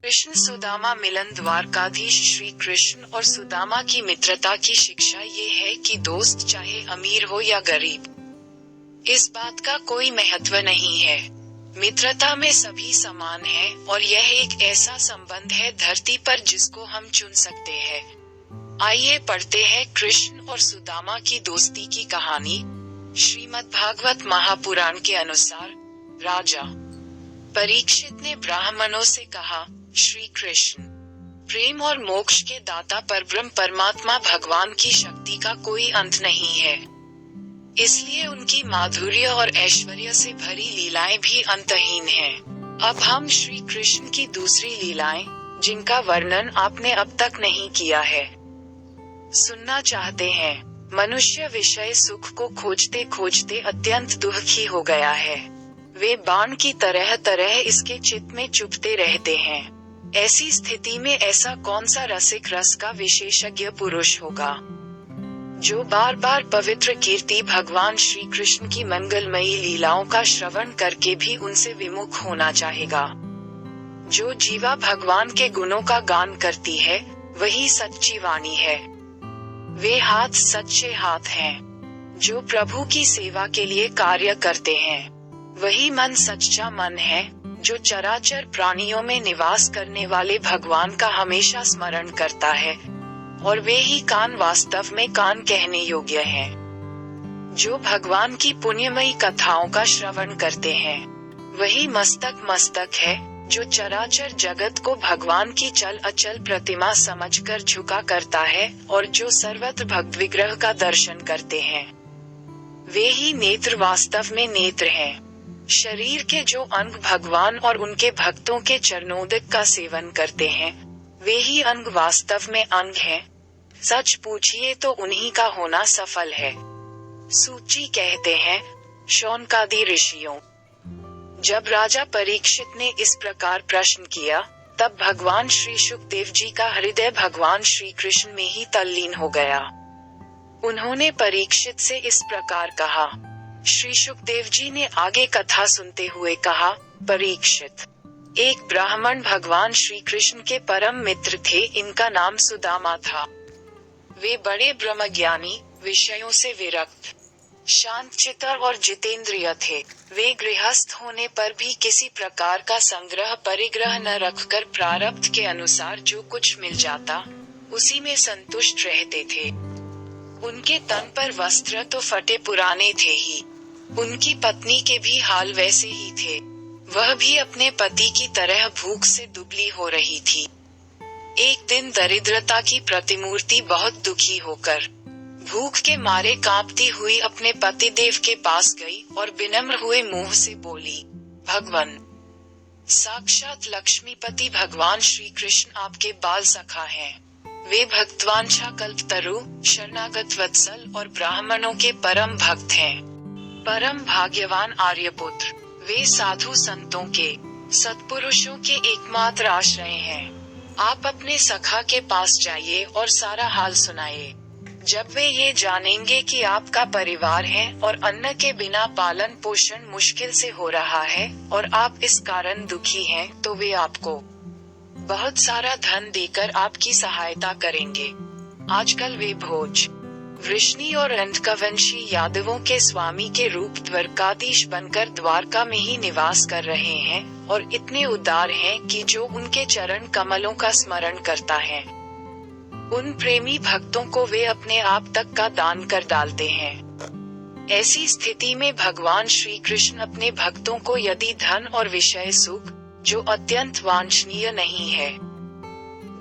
कृष्ण सुदामा मिलन। द्वारकाधीश श्री कृष्ण और सुदामा की मित्रता की शिक्षा ये है कि दोस्त चाहे अमीर हो या गरीब, इस बात का कोई महत्व नहीं है। मित्रता में सभी समान हैं और यह एक ऐसा संबंध है धरती पर जिसको हम चुन सकते हैं। आइए पढ़ते हैं कृष्ण और सुदामा की दोस्ती की कहानी। श्रीमद्भागवत महापुराण के अनुसार राजा परीक्षित ने ब्राह्मणों से कहा, श्री कृष्ण प्रेम और मोक्ष के दाता परब्रह्म परमात्मा भगवान की शक्ति का कोई अंत नहीं है, इसलिए उनकी माधुर्य और ऐश्वर्य से भरी लीलाएं भी अंतहीन हैं। अब हम श्री कृष्ण की दूसरी लीलाएं, जिनका वर्णन आपने अब तक नहीं किया है, सुनना चाहते हैं। मनुष्य विषय सुख को खोजते खोजते अत्यंत दुखी हो गया है। वे बाण की तरह तरह इसके चित्त में चुभते रहते हैं। ऐसी स्थिति में ऐसा कौन सा रसिक रस का विशेषज्ञ पुरुष होगा जो बार बार पवित्र कीर्ति भगवान श्री कृष्ण की मंगलमयी लीलाओं का श्रवण करके भी उनसे विमुख होना चाहेगा। जो जीवा भगवान के गुणों का गान करती है वही सच्ची वाणी है। वे हाथ सच्चे हाथ हैं जो प्रभु की सेवा के लिए कार्य करते हैं। वही मन सच्चा मन है जो चराचर प्राणियों में निवास करने वाले भगवान का हमेशा स्मरण करता है। और वे ही कान वास्तव में कान कहने योग्य हैं जो भगवान की पुण्यमयी कथाओं का श्रवण करते हैं। वही मस्तक मस्तक है जो चराचर जगत को भगवान की चल अचल प्रतिमा समझकर झुका करता है और जो सर्वत्र भक्त विग्रह का दर्शन करते हैं। वे ही नेत्र वास्तव में नेत्र हैं। शरीर के जो अंग भगवान और उनके भक्तों के चरणोदक का सेवन करते हैं, वे ही अंग वास्तव में अंग हैं। सच पूछिए तो उन्हीं का होना सफल है। सूची कहते हैं, शौनकादि ऋषियों। जब राजा परीक्षित ने इस प्रकार प्रश्न किया, तब भगवान श्री शुकदेव जी का हृदय भगवान श्री कृष्ण में ही तल्लीन हो गया। उन्होंने परीक्षित से इस प्रकार कहा। श्री शुकदेव जी ने आगे कथा सुनते हुए कहा, परीक्षित, एक ब्राह्मण भगवान श्री कृष्ण के परम मित्र थे। इनका नाम सुदामा था। वे बड़े ब्रह्मज्ञानी, विषयों से विरक्त, शांतचित्त और जितेंद्रिय थे। वे गृहस्थ होने पर भी किसी प्रकार का संग्रह परिग्रह न रखकर प्रारब्ध के अनुसार जो कुछ मिल जाता उसी में संतुष्ट रहते थे। उनके तन पर वस्त्र तो फटे पुराने थे ही। उनकी पत्नी के भी हाल वैसे ही थे। वह भी अपने पति की तरह भूख से दुबली हो रही थी। एक दिन दरिद्रता की प्रतिमूर्ति बहुत दुखी होकर भूख के मारे कांपती हुई अपने पतिदेव के पास गई और विनम्र हुए मुंह से बोली, भगवान, साक्षात लक्ष्मीपति भगवान श्री कृष्ण आपके बाल सखा हैं। वे भक्तवांछा कल्पतरु, शरणागत वत्सल और ब्राह्मणों के परम भक्त हैं। परम भाग्यवान आर्यपुत्र, वे साधु संतों के, सत्पुरुषों के एकमात्र आश्रय हैं। आप अपने सखा के पास जाइए और सारा हाल सुनाइए। जब वे ये जानेंगे कि आपका परिवार है और अन्न के बिना पालन पोषण मुश्किल से हो रहा है और आप इस कारण दुखी हैं, तो वे आपको बहुत सारा धन देकर आपकी सहायता करेंगे। आजकल वे भोज, वृष्णि और अंधकवंशी यादवों के स्वामी के रूप द्वारकाधीश बनकर द्वारका में ही निवास कर रहे हैं और इतने उदार हैं कि जो उनके चरण कमलों का स्मरण करता है, उन प्रेमी भक्तों को वे अपने आप तक का दान कर डालते हैं। ऐसी स्थिति में भगवान श्री कृष्ण अपने भक्तों को यदि धन और विषय सुख, जो अत्यंत वांछनीय नहीं है,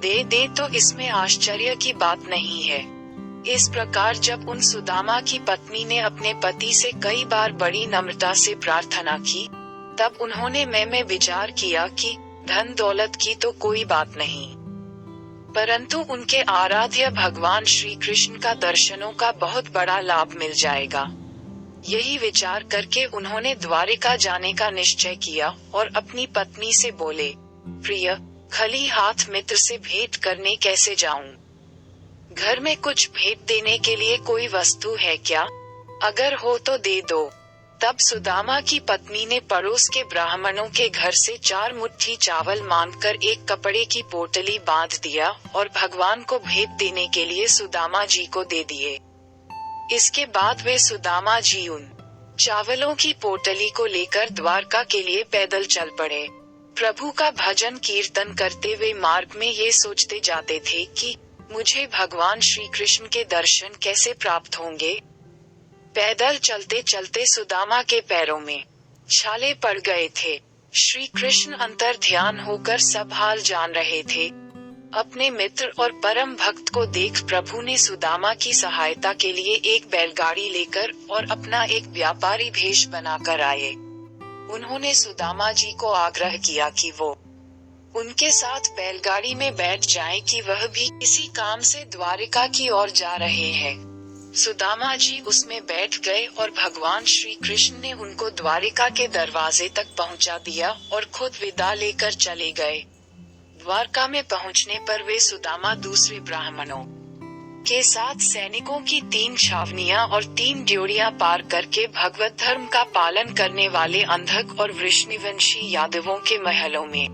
दे तो इसमें आश्चर्य की बात नहीं है। इस प्रकार जब उन सुदामा की पत्नी ने अपने पति से कई बार बड़ी नम्रता से प्रार्थना की, तब उन्होंने में विचार किया कि धन दौलत की तो कोई बात नहीं, परंतु उनके आराध्य भगवान श्री कृष्ण का दर्शनों का बहुत बड़ा लाभ मिल जाएगा। यही विचार करके उन्होंने द्वारिका जाने का निश्चय किया और अपनी पत्नी से बोले, प्रिय, खाली हाथ मित्र से भेंट करने कैसे जाऊं? घर में कुछ भेंट देने के लिए कोई वस्तु है क्या? अगर हो तो दे दो। तब सुदामा की पत्नी ने पड़ोस के ब्राह्मणों के घर से 4 मुट्ठी चावल मांगकर एक कपड़े की पोटली बांध दिया और भगवान को भेंट देने के लिए सुदामा जी को दे दिए। इसके बाद वे सुदामा जी उन चावलों की पोटली को लेकर द्वारका के लिए पैदल चल पड़े। प्रभु का भजन कीर्तन करते हुए मार्ग में ये सोचते जाते थे कि मुझे भगवान श्री कृष्ण के दर्शन कैसे प्राप्त होंगे। पैदल चलते चलते सुदामा के पैरों में छाले पड़ गए थे। श्री कृष्ण अंतर ध्यान होकर सब हाल जान रहे थे। अपने मित्र और परम भक्त को देख प्रभु ने सुदामा की सहायता के लिए एक बैलगाड़ी लेकर और अपना एक व्यापारी भेष बनाकर आए। उन्होंने सुदामा जी को आग्रह किया कि वो उनके साथ बैलगाड़ी में बैठ जाएं कि वह भी किसी काम से द्वारिका की ओर जा रहे हैं। सुदामा जी उसमें बैठ गए और भगवान श्री कृष्ण ने उनको द्वारिका के दरवाजे तक पहुंचा दिया और खुद विदा लेकर चले गए। द्वारका में पहुंचने पर वे सुदामा दूसरे ब्राह्मणों के साथ सैनिकों की 3 छावनियां और 3 ड्योढ़ियां पार करके भगवत धर्म का पालन करने वाले अंधक और वृष्णिवंशी यादवों के महलों में,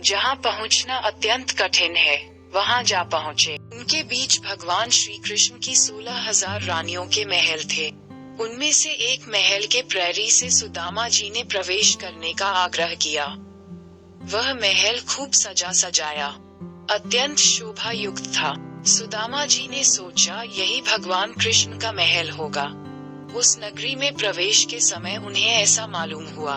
जहां पहुंचना अत्यंत कठिन है, वहां जा पहुंचे। उनके बीच भगवान श्री कृष्ण की 16,000 रानियों के महल थे। उनमें से एक महल के प्रहरी से सुदामा जी ने प्रवेश करने का आग्रह किया। वह महल खूब सजा सजाया अत्यंत शोभा युक्त था। सुदामा जी ने सोचा यही भगवान कृष्ण का महल होगा। उस नगरी में प्रवेश के समय उन्हें ऐसा मालूम हुआ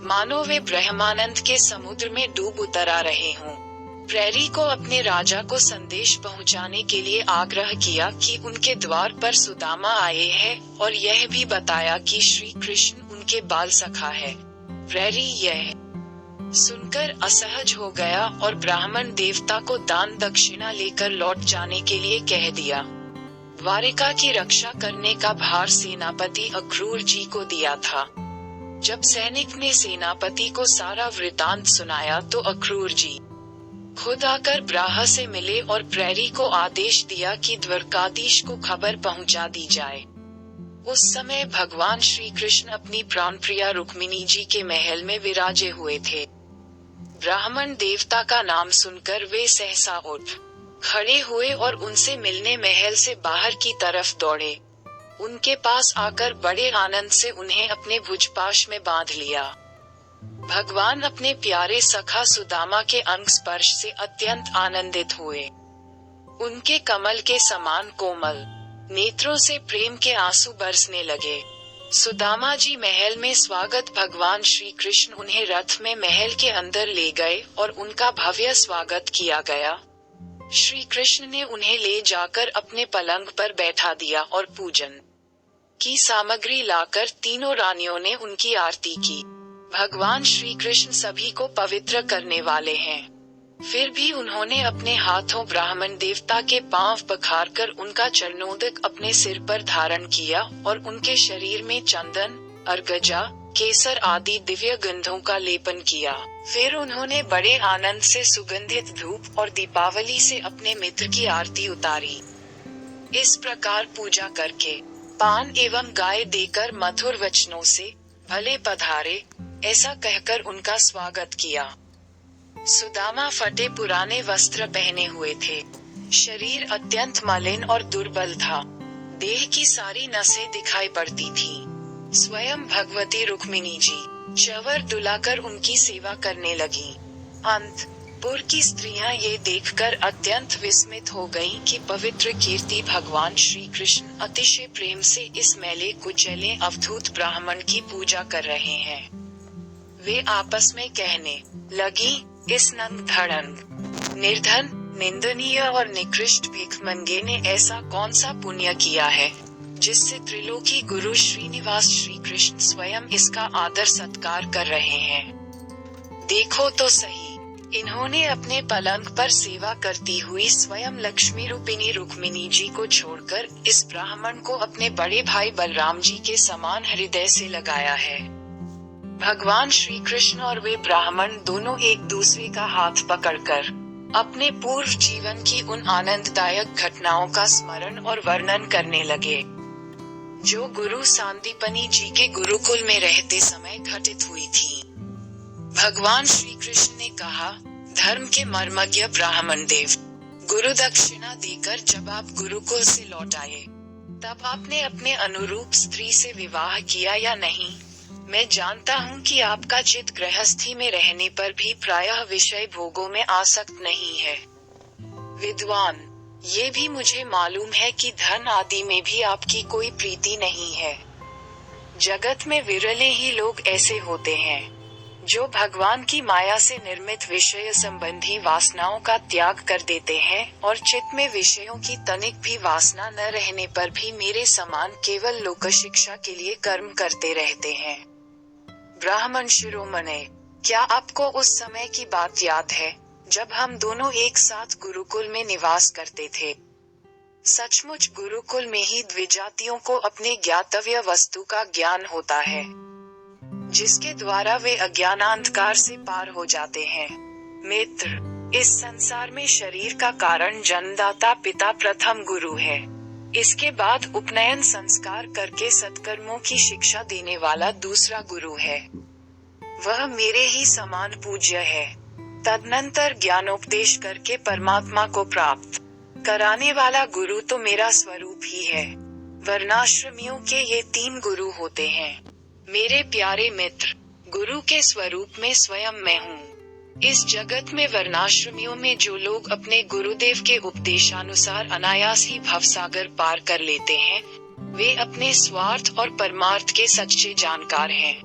मानो वे ब्रह्मानंद के समुद्र में डूब उतर आ रहे हों। प्रहरी को अपने राजा को संदेश पहुंचाने के लिए आग्रह किया कि उनके द्वार पर सुदामा आए हैं और यह भी बताया कि श्री कृष्ण उनके बाल सखा है। प्रहरी यह सुनकर असहज हो गया और ब्राह्मण देवता को दान दक्षिणा लेकर लौट जाने के लिए कह दिया। द्वारिका की रक्षा करने का भार सेनापति अक्रूर जी को दिया था। जब सैनिक ने सेनापति को सारा वृतांत सुनाया तो अक्रूर जी खुद आकर ब्राह से मिले और प्रहरी को आदेश दिया कि द्वारकाधीश को खबर पहुंचा दी जाए। उस समय भगवान श्री कृष्ण अपनी प्राणप्रिया रुक्मिणी जी के महल में विराजे हुए थे। ब्राह्मण देवता का नाम सुनकर वे सहसा उठ खड़े हुए और उनसे मिलने महल से बाहर की तरफ दौड़े। उनके पास आकर बड़े आनंद से उन्हें अपने भुजपाश में बांध लिया। भगवान अपने प्यारे सखा सुदामा के अंग स्पर्श से अत्यंत आनंदित हुए। उनके कमल के समान कोमल नेत्रों से प्रेम के आंसू बरसने लगे। सुदामा जी महल में स्वागत भगवान श्री कृष्ण उन्हें रथ में महल के अंदर ले गए और उनका भव्य स्वागत किया गया। श्री कृष्ण ने उन्हें ले जाकर अपने पलंग पर बैठा दिया और पूजन की सामग्री लाकर तीनों रानियों ने उनकी आरती की। भगवान श्री कृष्ण सभी को पवित्र करने वाले हैं। फिर भी उन्होंने अपने हाथों ब्राह्मण देवता के पांव पखारकर उनका चरणोदक अपने सिर पर धारण किया और उनके शरीर में चंदन, अर्गजा, केसर आदि दिव्य गंधों का लेपन किया। फिर उन्होंने बड़े आनंद से सुगंधित धूप और दीपावली से अपने मित्र की आरती उतारी। इस प्रकार पूजा करके, पान एवं गाय देकर मधुर वचनों से भले पधारे ऐसा कहकर उनका स्वागत किया। सुदामा फटे पुराने वस्त्र पहने हुए थे। शरीर अत्यंत मलिन और दुर्बल था। देह की सारी नसें दिखाई पड़ती थीं। स्वयं भगवती रुक्मिणी जी च्यवर डुलाकर उनकी सेवा करने लगी। अंतपुर की स्त्रियां ये देखकर अत्यंत विस्मित हो गईं कि पवित्र कीर्ति भगवान श्री कृष्ण अतिशय प्रेम से इस मैले कुचैले अवधूत ब्राह्मण की पूजा कर रहे हैं। वे आपस में कहने लगी, इस नंग धड़ंग निर्धन, निंदनीय और निकृष्ट भिखमंगे ने ऐसा कौन सा पुण्य किया है जिससे त्रिलोकी गुरु श्रीनिवास श्री कृष्ण स्वयं इसका आदर सत्कार कर रहे हैं। देखो तो सही, इन्होंने अपने पलंग पर सेवा करती हुई स्वयं लक्ष्मी रूपिणी रुक्मिणी जी को छोड़कर इस ब्राह्मण को अपने बड़े भाई बलराम जी के समान हृदय से लगाया है। भगवान श्री कृष्ण और वे ब्राह्मण दोनों एक दूसरे का हाथ पकड़कर अपने पूर्व जीवन की उन आनंददायक घटनाओं का स्मरण और वर्णन करने लगे। जो गुरु सांदीपनी जी के गुरुकुल में रहते समय घटित हुई थी। भगवान श्री कृष्ण ने कहा, धर्म के मर्मज्ञ ब्राह्मण देव, गुरु दक्षिणा देकर जब आप गुरुकुल से लौट आए, तब आपने अपने अनुरूप स्त्री से विवाह किया या नहीं? मैं जानता हूँ कि आपका चित्त गृहस्थी में रहने पर भी प्रायः विषय भोगों में आसक्त नहीं है। विद्वान, ये भी मुझे मालूम है कि धन आदि में भी आपकी कोई प्रीति नहीं है। जगत में विरले ही लोग ऐसे होते हैं, जो भगवान की माया से निर्मित विषय संबंधी वासनाओं का त्याग कर देते हैं और चित्त में विषयों की तनिक भी वासना न रहने पर भी मेरे समान केवल लोक शिक्षा के लिए कर्म करते रहते हैं। ब्राह्मण शिरोमणे, क्या आपको उस समय की बात याद है जब हम दोनों एक साथ गुरुकुल में निवास करते थे? सचमुच गुरुकुल में ही द्विजातियों को अपने ज्ञातव्य वस्तु का ज्ञान होता है, जिसके द्वारा वे अज्ञानांधकार से पार हो जाते हैं। मित्र, इस संसार में शरीर का कारण जन्मदाता पिता प्रथम गुरु है। इसके बाद उपनयन संस्कार करके सत्कर्मों की शिक्षा देने वाला दूसरा गुरु है, वह मेरे ही समान पूज्य है। तदनंतर ज्ञानोपदेश करके परमात्मा को प्राप्त कराने वाला गुरु तो मेरा स्वरूप ही है। वर्णाश्रमियों के ये 3 गुरु होते हैं। मेरे प्यारे मित्र, गुरु के स्वरूप में स्वयं मैं हूँ। इस जगत में वर्णाश्रमियों में जो लोग अपने गुरुदेव के उपदेशानुसार अनायास ही भवसागर पार कर लेते हैं, वे अपने स्वार्थ और परमार्थ के सच्चे जानकार हैं।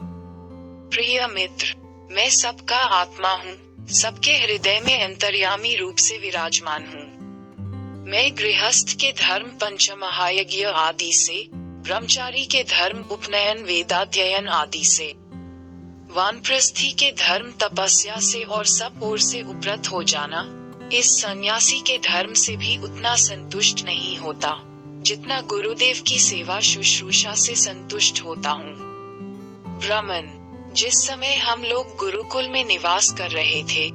प्रिय मित्र, मैं सबका आत्मा हूँ, सबके हृदय में अंतर्यामी रूप से विराजमान हूँ। मैं गृहस्थ के धर्म पंचमहायज्ञ आदि से, ब्रह्मचारी के धर्म उपनयन वेदाध्ययन आदि से, वानप्रस्थी के धर्म तपस्या से और सब ओर से उपरत हो जाना, इस सन्यासी के धर्म से भी उतना संतुष्ट नहीं होता जितना गुरुदेव की सेवा शुश्रूषा से संतुष्ट होता हूँ। ब्राह्मण, जिस समय हम लोग गुरुकुल में निवास कर रहे थे,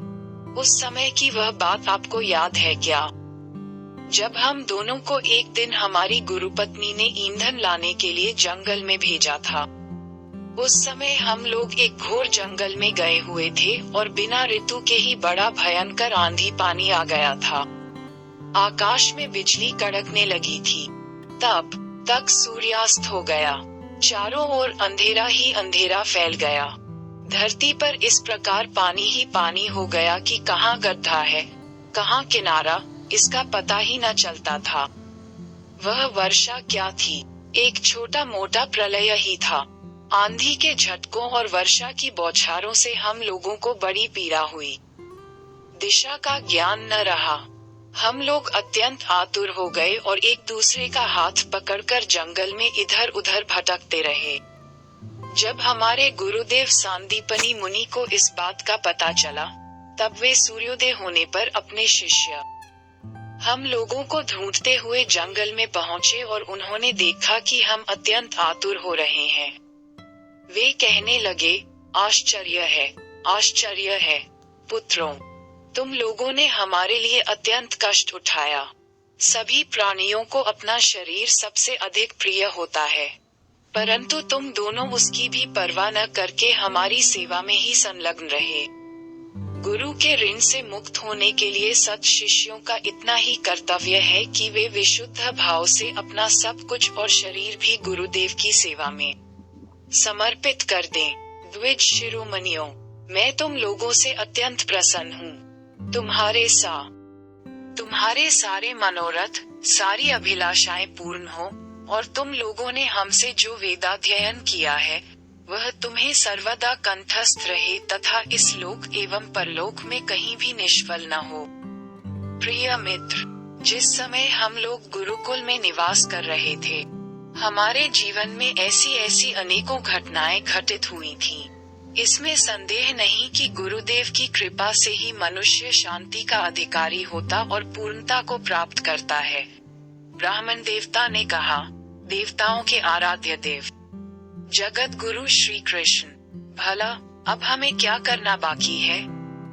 उस समय की वह बात आपको याद है क्या? जब हम दोनों को एक दिन हमारी गुरुपत्नी ने ईंधन लाने के लिए जंगल में भेजा था। उस समय हम लोग एक घोर जंगल में गए हुए थे और बिना ऋतु के ही बड़ा भयंकर आंधी पानी आ गया था। आकाश में बिजली कड़कने लगी थी। तब तक सूर्यास्त हो गया। चारों ओर अंधेरा ही अंधेरा फैल गया। धरती पर इस प्रकार पानी ही पानी हो गया कि कहाँ गड्ढा है, कहाँ किनारा, इसका पता ही न चलता था। वह वर्षा क्या थी, एक छोटा मोटा प्रलय ही था। आंधी के झटकों और वर्षा की बौछारों से हम लोगों को बड़ी पीड़ा हुई। दिशा का ज्ञान न रहा। हम लोग अत्यंत आतुर हो गए और एक दूसरे का हाथ पकड़कर जंगल में इधर उधर भटकते रहे। जब हमारे गुरुदेव सांदीपनी मुनि को इस बात का पता चला, तब वे सूर्योदय होने पर अपने शिष्य हम लोगों को ढूंढते हुए जंगल में पहुँचे और उन्होंने देखा कि हम अत्यंत आतुर हो रहे हैं। वे कहने लगे, आश्चर्य है पुत्रों, तुम लोगों ने हमारे लिए अत्यंत कष्ट उठाया। सभी प्राणियों को अपना शरीर सबसे अधिक प्रिय होता है, परंतु तुम दोनों उसकी भी परवाह न करके हमारी सेवा में ही संलग्न रहे। गुरु के ऋण से मुक्त होने के लिए सत शिष्यों का इतना ही कर्तव्य है कि वे विशुद्ध भाव से अपना सब कुछ और शरीर भी गुरुदेव की सेवा में समर्पित कर दें। द्विज शिरोमणियों, मैं तुम लोगों से अत्यंत प्रसन्न हूँ। तुम्हारे सारे मनोरथ, सारी अभिलाषाएं पूर्ण हो और तुम लोगों ने हमसे जो वेदाध्ययन किया है, वह तुम्हें सर्वदा कंठस्थ रहे तथा इस लोक एवं परलोक में कहीं भी निष्फल न हो। प्रिय मित्र, जिस समय हम लोग गुरुकुल में निवास कर रहे थे, हमारे जीवन में ऐसी अनेकों घटनाएं घटित हुई थीं। इसमें संदेह नहीं कि गुरुदेव की कृपा से ही मनुष्य शांति का अधिकारी होता और पूर्णता को प्राप्त करता है। ब्राह्मण देवता ने कहा, देवताओं के आराध्य देव, जगत गुरु श्री कृष्ण, भला अब हमें क्या करना बाकी है?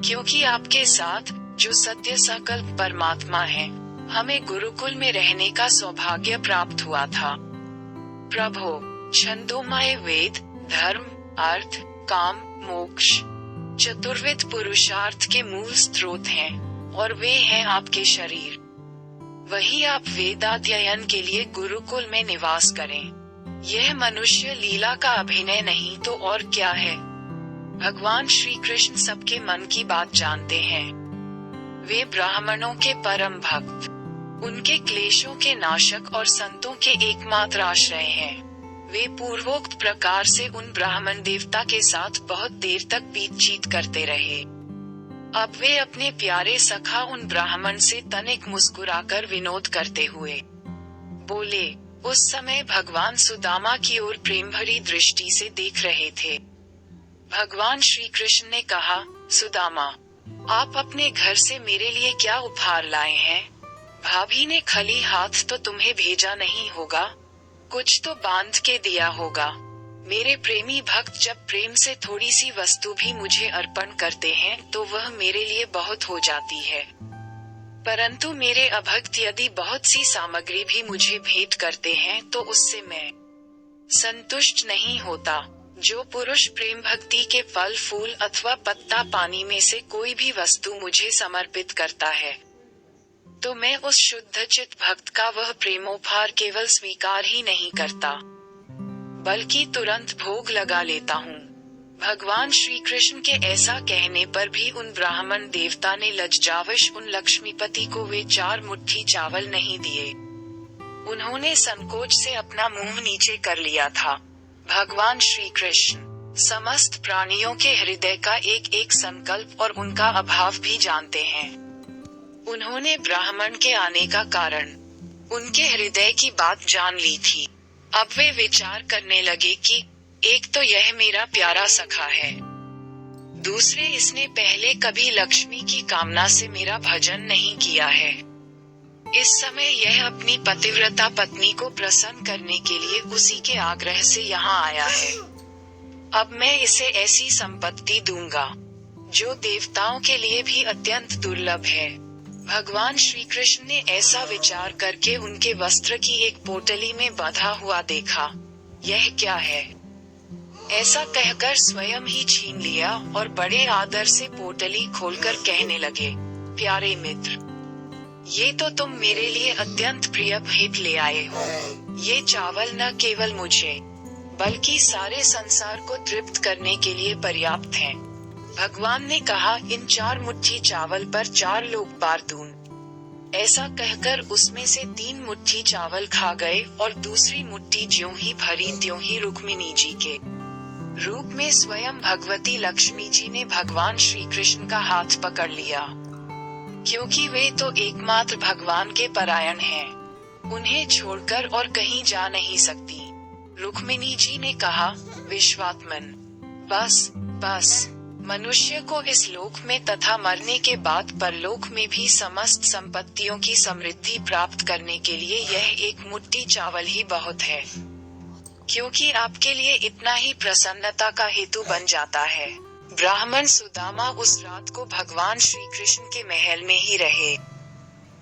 क्योंकि आपके साथ जो सत्य संकल्प परमात्मा है, हमें गुरुकुल में रहने का सौभाग्य प्राप्त हुआ था। प्रभो, छंदोमय वेद धर्म, अर्थ, काम, मोक्ष, चतुर्विध पुरुषार्थ के मूल स्रोत हैं, और वे हैं आपके शरीर। वही आप वेदाध्ययन के लिए गुरुकुल में निवास करें। यह मनुष्य लीला का अभिनय नहीं तो और क्या है। भगवान श्री कृष्ण सबके मन की बात जानते हैं। वे ब्राह्मणों के परम भक्त, उनके क्लेशों के नाशक और संतों के एकमात्र आश्रय हैं। वे पूर्वोक्त प्रकार से उन ब्राह्मण देवता के साथ बहुत देर तक बातचीत करते रहे। अब वे अपने प्यारे सखा उन ब्राह्मण से तनिक मुस्कुराकर विनोद करते हुए बोले। उस समय भगवान सुदामा की ओर प्रेम भरी दृष्टि से देख रहे थे। भगवान श्री कृष्ण ने कहा, सुदामा, आप अपने घर से मेरे लिए क्या उपहार लाए हैं? भाभी ने खाली हाथ तो तुम्हें भेजा नहीं होगा, कुछ तो बांध के दिया होगा। मेरे प्रेमी भक्त जब प्रेम से थोड़ी सी वस्तु भी मुझे अर्पण करते हैं तो वह मेरे लिए बहुत हो जाती है। परंतु मेरे अभक्त यदि बहुत सी सामग्री भी मुझे भेंट करते हैं तो उससे मैं संतुष्ट नहीं होता। जो पुरुष प्रेम भक्ति के फल फूल अथवा पत्ता पानी में से कोई भी वस्तु मुझे समर्पित करता है, तो मैं उस शुद्ध चित्त भक्त का वह प्रेमोपहार केवल स्वीकार ही नहीं करता, बल्कि तुरंत भोग लगा लेता हूँ। भगवान श्री कृष्ण के ऐसा कहने पर भी उन ब्राह्मण देवता ने लज्जावश उन लक्ष्मीपति को वे 4 मुट्ठी चावल नहीं दिए। उन्होंने संकोच से अपना मुंह नीचे कर लिया था। भगवान श्री कृष्ण समस्त प्राणियों के हृदय का एक एक संकल्प और उनका अभाव भी जानते हैं। उन्होंने ब्राह्मण के आने का कारण, उनके हृदय की बात जान ली थी। अब वे विचार करने लगे कि एक तो यह मेरा प्यारा सखा है, दूसरे इसने पहले कभी लक्ष्मी की कामना से मेरा भजन नहीं किया है। इस समय यह अपनी पतिव्रता पत्नी को प्रसन्न करने के लिए उसी के आग्रह से यहाँ आया है। अब मैं इसे ऐसी संपत्ति दूंगा जो देवताओं के लिए भी अत्यंत दुर्लभ है। भगवान श्री कृष्ण ने ऐसा विचार करके उनके वस्त्र की एक पोटली में बंधा हुआ देखा। यह क्या है? ऐसा कहकर स्वयं ही छीन लिया और बड़े आदर से पोटली खोलकर कहने लगे, प्यारे मित्र, ये तो तुम मेरे लिए अत्यंत प्रिय भेंट ले आए हो। ये चावल न केवल मुझे बल्कि सारे संसार को तृप्त करने के लिए पर्याप्त हैं। भगवान ने कहा, इन 4 मुट्ठी चावल पर 4 लोग बार दूं। ऐसा कहकर उसमें से 3 मुट्ठी चावल खा गए और दूसरी मुट्ठी ज्यों ही भरी त्यों ही रुक्मिणी जी के रूप में स्वयं भगवती लक्ष्मी जी ने भगवान श्री कृष्ण का हाथ पकड़ लिया। क्योंकि वे तो एकमात्र भगवान के परायण हैं, उन्हें छोड़कर और कहीं जा नहीं सकती। रुक्मिणी जी ने कहा, विश्वात्मन, बस बस, मनुष्य को इस लोक में तथा मरने के बाद परलोक में भी समस्त संपत्तियों की समृद्धि प्राप्त करने के लिए यह एक मुट्ठी चावल ही बहुत है, क्योंकि आपके लिए इतना ही प्रसन्नता का हेतु बन जाता है। ब्राह्मण सुदामा उस रात को भगवान श्री कृष्ण के महल में ही रहे।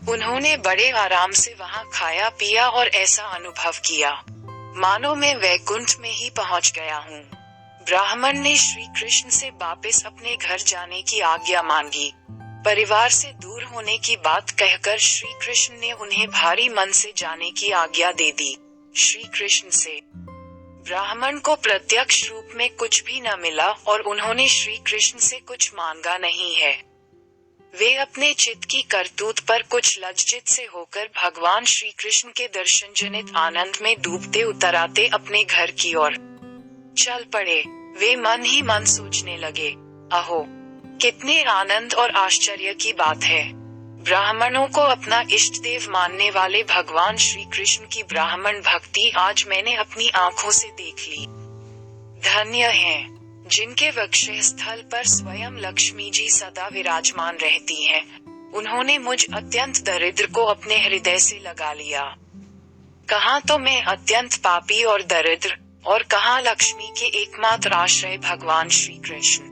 उन्होंने बड़े आराम से वहां खाया पिया और ऐसा अनुभव किया मानो मैं वैकुंठ में ही पहुंच गया हूँ। ब्राह्मण ने श्री कृष्ण से वापस अपने घर जाने की आज्ञा मांगी। परिवार से दूर होने की बात कहकर श्री कृष्ण ने उन्हें भारी मन से जाने की आज्ञा दे दी। श्री कृष्ण से ब्राह्मण को प्रत्यक्ष रूप में कुछ भी न मिला और उन्होंने श्री कृष्ण से कुछ मांगा नहीं है। वे अपने चित्त की करतूत पर कुछ लज्जित से होकर भगवान श्री कृष्ण के दर्शन जनित आनंद में डूबते उतराते अपने घर की ओर चल पड़े। वे मन ही मन सोचने लगे, अहो, कितने आनंद और आश्चर्य की बात है। ब्राह्मणों को अपना इष्ट देव मानने वाले भगवान श्री कृष्ण की ब्राह्मण भक्ति आज मैंने अपनी आंखों से देख ली। धन्य हैं जिनके वक्षस्थल स्थल पर स्वयं लक्ष्मी जी सदा विराजमान रहती हैं। उन्होंने मुझ अत्यंत दरिद्र को अपने हृदय से लगा लिया। कहाँ तो मैं अत्यंत पापी और दरिद्र, और कहाँ लक्ष्मी के एकमात्र आश्रय भगवान श्री कृष्ण।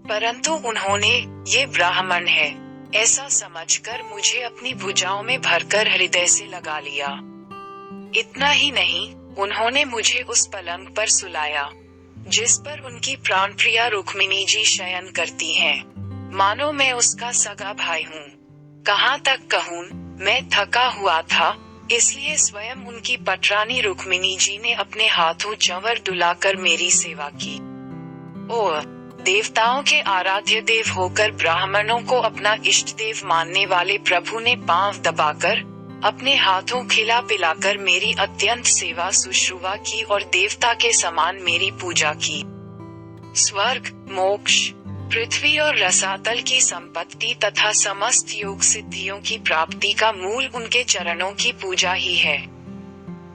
परंतु उन्होंने, ये ब्राह्मण है, ऐसा समझकर मुझे अपनी भुजाओं में भरकर हृदय से लगा लिया। इतना ही नहीं, उन्होंने मुझे उस पलंग पर सुलाया जिस पर उनकी प्राणप्रिया रुक्मिणी जी शयन करती हैं। मानो मैं उसका सगा भाई हूँ। कहाँ तक कहूँ, मैं थका हुआ था, इसलिए स्वयं उनकी पटरानी रुक्मिणी जी ने अपने हाथों चंवर डुलाकर मेरी सेवा की। ओह, देवताओं के आराध्य देव होकर ब्राह्मणों को अपना इष्ट देव मानने वाले प्रभु ने पांव दबाकर अपने हाथों खिला पिलाकर मेरी अत्यंत सेवा शुश्रूषा की और देवता के समान मेरी पूजा की। स्वर्ग, मोक्ष, पृथ्वी और रसातल की संपत्ति तथा समस्त योग सिद्धियों की प्राप्ति का मूल उनके चरणों की पूजा ही है।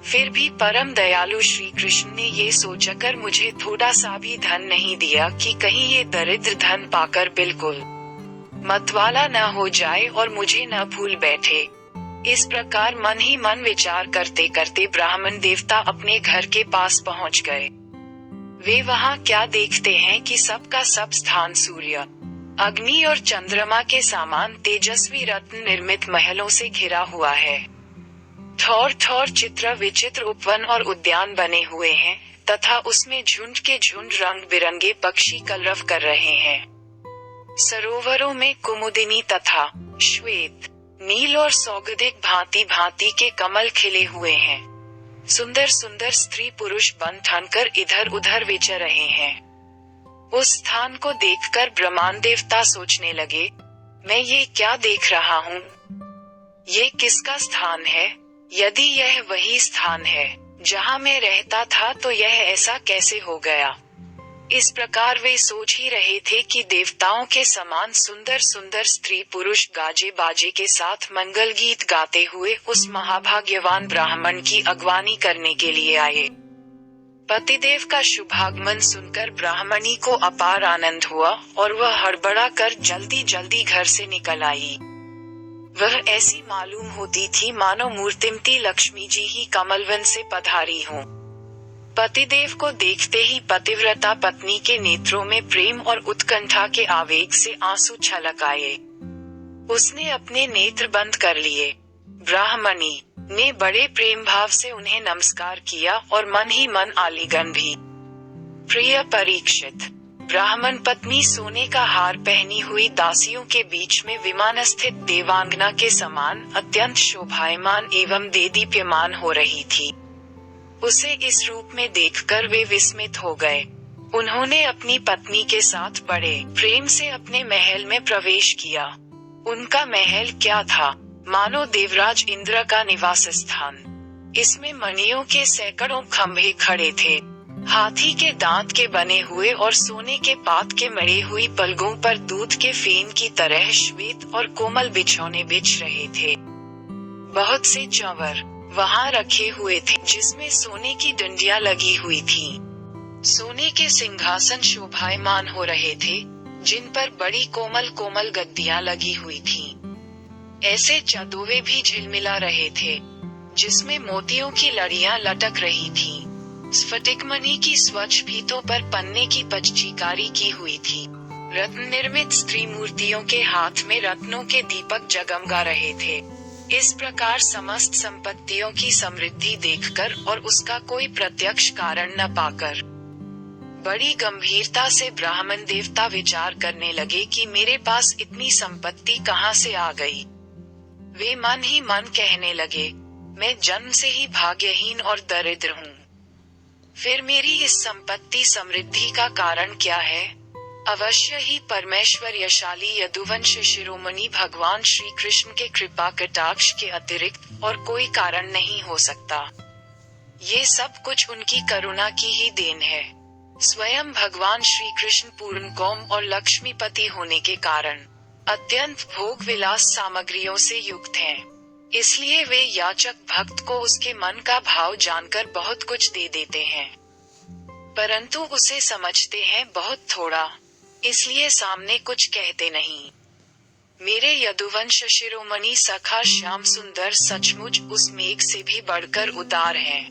फिर भी परम दयालु श्री कृष्ण ने ये सोचकर मुझे थोड़ा सा भी धन नहीं दिया कि कहीं ये दरिद्र धन पाकर बिल्कुल मतवाला न हो जाए और मुझे न भूल बैठे। इस प्रकार मन ही मन विचार करते करते ब्राह्मण देवता अपने घर के पास पहुंच गए। वे वहां क्या देखते हैं कि सबका सब स्थान सूर्य, अग्नि और चंद्रमा के समान तेजस्वी रत्न निर्मित महलों से घिरा हुआ है। थोर थोर चित्र विचित्र उपवन और उद्यान बने हुए हैं तथा उसमें झुंड के झुंड रंग बिरंगे पक्षी कलरव कर रहे हैं। सरोवरों में कुमुदिनी तथा श्वेत, नील और सौगंधिक भांति भांति के कमल खिले हुए हैं। सुंदर सुंदर स्त्री पुरुष बन ठनकर इधर उधर विचर रहे हैं। उस स्थान को देखकर ब्रह्मांड देवता सोचने लगे, मैं ये क्या देख रहा हूँ? ये किसका स्थान है? यदि यह वही स्थान है जहाँ मैं रहता था तो यह ऐसा कैसे हो गया? इस प्रकार वे सोच ही रहे थे कि देवताओं के समान सुंदर सुंदर स्त्री पुरुष गाजे बाजे के साथ मंगल गीत गाते हुए उस महाभाग्यवान ब्राह्मण की अगवानी करने के लिए आए। पतिदेव का शुभागमन सुनकर ब्राह्मणी को अपार आनंद हुआ और वह हड़बड़ा कर जल्दी जल्दी घर से निकल आई। वह ऐसी मालूम होती थी मानो मूर्तिमती लक्ष्मी जी ही कमलवन से पधारी हों। पतिदेव को देखते ही पतिव्रता पत्नी के नेत्रों में प्रेम और उत्कंठा के आवेग से आंसू छलक आए। उसने अपने नेत्र बंद कर लिए। ब्राह्मणी ने बड़े प्रेम भाव से उन्हें नमस्कार किया और मन ही मन आलिंगन भी। प्रिय परीक्षित, ब्राह्मण पत्नी सोने का हार पहनी हुई दासियों के बीच में विमानस्थित देवांगना के समान अत्यंत शोभायमान एवं देदीप्यमान हो रही थी। उसे इस रूप में देखकर वे विस्मित हो गए। उन्होंने अपनी पत्नी के साथ बड़े प्रेम से अपने महल में प्रवेश किया। उनका महल क्या था, मानो देवराज इंद्र का निवास स्थान। इसमें मणियों के सैकड़ों खंभे खड़े थे। हाथी के दांत के बने हुए और सोने के पात के मढ़े हुई पलंगों पर दूध के फेन की तरह श्वेत और कोमल बिछौने बिछ रहे थे। बहुत से चंवर वहां रखे हुए थे जिसमें सोने की डंडियां लगी हुई थी। सोने के सिंहासन शोभायमान हो रहे थे जिन पर बड़ी कोमल कोमल गद्दियां लगी हुई थीं। ऐसे चदोवे भी झिलमिला रहे थे जिसमें मोतियों की लड़ियां लटक रही थीं। स्फटिकमणि की स्वच्छ फीतों पर पन्ने की पचचीकारी की हुई थी। रत्न निर्मित स्त्री मूर्तियों के हाथ में रत्नों के दीपक जगमगा रहे थे। इस प्रकार समस्त संपत्तियों की समृद्धि देखकर और उसका कोई प्रत्यक्ष कारण न पाकर बड़ी गंभीरता से ब्राह्मण देवता विचार करने लगे कि मेरे पास इतनी संपत्ति कहाँ से आ गई। वे मन ही मन कहने लगे, मैं जन्म से ही भाग्यहीन और दरिद्र हूँ। फिर मेरी इस संपत्ति समृद्धि का कारण क्या है? अवश्य ही परमेश्वर यशाली यदुवंश शिरोमणि भगवान श्री कृष्ण के कृपा कटाक्ष के अतिरिक्त और कोई कारण नहीं हो सकता। ये सब कुछ उनकी करुणा की ही देन है। स्वयं भगवान श्री कृष्ण पूर्ण कौम और लक्ष्मीपति होने के कारण अत्यंत भोग विलास सामग्रियों से युक्त हैं। इसलिए वे याचक भक्त को उसके मन का भाव जानकर बहुत कुछ दे देते हैं, परंतु उसे समझते हैं बहुत थोड़ा, इसलिए सामने कुछ कहते नहीं। मेरे यदुवंश शिरोमणि सखा श्याम सुंदर सचमुच उस मेघ से भी बढ़कर उदार हैं,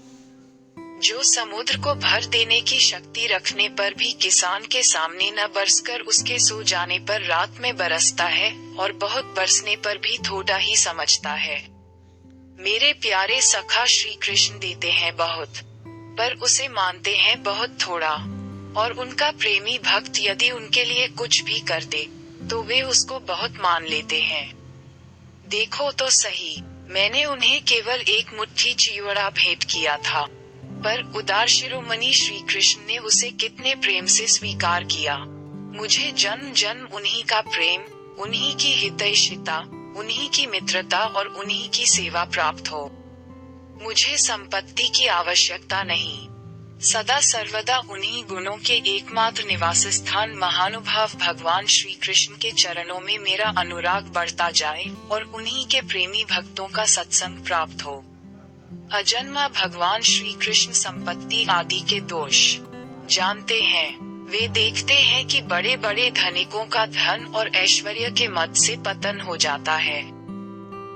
जो समुद्र को भर देने की शक्ति रखने पर भी किसान के सामने न बरसकर उसके सो जाने पर रात में बरसता है और बहुत बरसने पर भी थोड़ा ही समझता है। मेरे प्यारे सखा श्री कृष्ण देते हैं बहुत, पर उसे मानते हैं बहुत थोड़ा। और उनका प्रेमी भक्त यदि उनके लिए कुछ भी कर दे, तो वे उसको बहुत मान लेते हैं। देखो तो सही, मैंने उन्हें केवल एक मुट्ठी चिवड़ा भेंट किया था, पर उदार शिरोमणि श्री कृष्ण ने उसे कितने प्रेम से स्वीकार किया। मुझे जन्म जन्म उन्हीं का प्रेम, उन्हीं की हितैषिता, उन्हीं की मित्रता और उन्हीं की सेवा प्राप्त हो। मुझे संपत्ति की आवश्यकता नहीं। सदा सर्वदा उन्हीं गुणों के एकमात्र निवास स्थान महानुभाव भगवान श्री कृष्ण के चरणों में मेरा अनुराग बढ़ता जाए और उन्हीं के प्रेमी भक्तों का सत्संग प्राप्त हो। अजन्मा भगवान श्री कृष्ण संपत्ति आदि के दोष जानते हैं। वे देखते हैं कि बड़े बड़े धनिकों का धन और ऐश्वर्य के मद से पतन हो जाता है,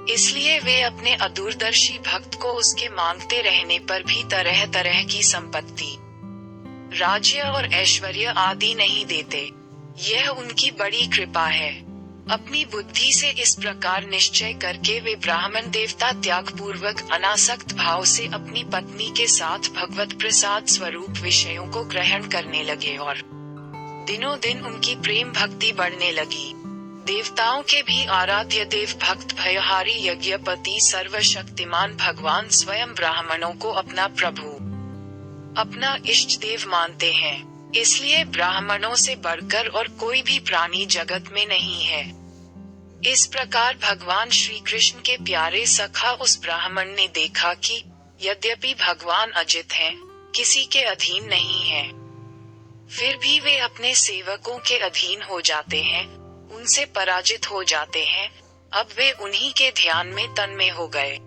इसलिए वे अपने अदूरदर्शी भक्त को उसके मांगते रहने पर भी तरह तरह की संपत्ति, राज्य और ऐश्वर्य आदि नहीं देते। यह उनकी बड़ी कृपा है। अपनी बुद्धि से इस प्रकार निश्चय करके वे ब्राह्मण देवता त्याग पूर्वक अनासक्त भाव से अपनी पत्नी के साथ भगवत प्रसाद स्वरूप विषयों को ग्रहण करने लगे और दिनों दिन उनकी प्रेम भक्ति बढ़ने लगी। देवताओं के भी आराध्य देव भक्त भयहारी यज्ञपति सर्वशक्तिमान भगवान स्वयं ब्राह्मणों को अपना प्रभु, अपना इष्ट देव मानते हैं। इसलिए ब्राह्मणों से बढ़कर और कोई भी प्राणी जगत में नहीं है। इस प्रकार भगवान श्री कृष्ण के प्यारे सखा उस ब्राह्मण ने देखा कि यद्यपि भगवान अजित हैं, किसी के अधीन नहीं हैं, फिर भी वे अपने सेवकों के अधीन हो जाते हैं, उनसे पराजित हो जाते हैं। अब वे उन्हीं के ध्यान में तन्मय हो गए।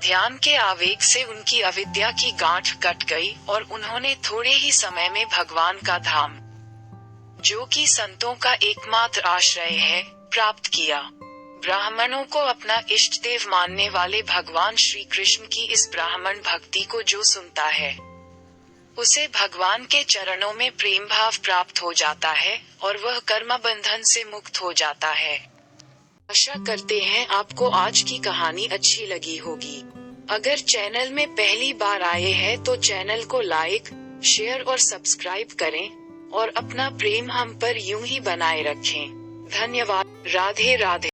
ध्यान के आवेग से उनकी अविद्या की गांठ कट गई और उन्होंने थोड़े ही समय में भगवान का धाम, जो कि संतों का एकमात्र आश्रय है, प्राप्त किया। ब्राह्मणों को अपना इष्ट देव मानने वाले भगवान श्री कृष्ण की इस ब्राह्मण भक्ति को जो सुनता है, उसे भगवान के चरणों में प्रेम भाव प्राप्त हो जाता है और वह कर्म बंधन से मुक्त हो जाता है। आशा करते हैं आपको आज की कहानी अच्छी लगी होगी। अगर चैनल में पहली बार आए हैं तो चैनल को लाइक, शेयर और सब्सक्राइब करें और अपना प्रेम हम पर यूं ही बनाए रखें। धन्यवाद। राधे राधे।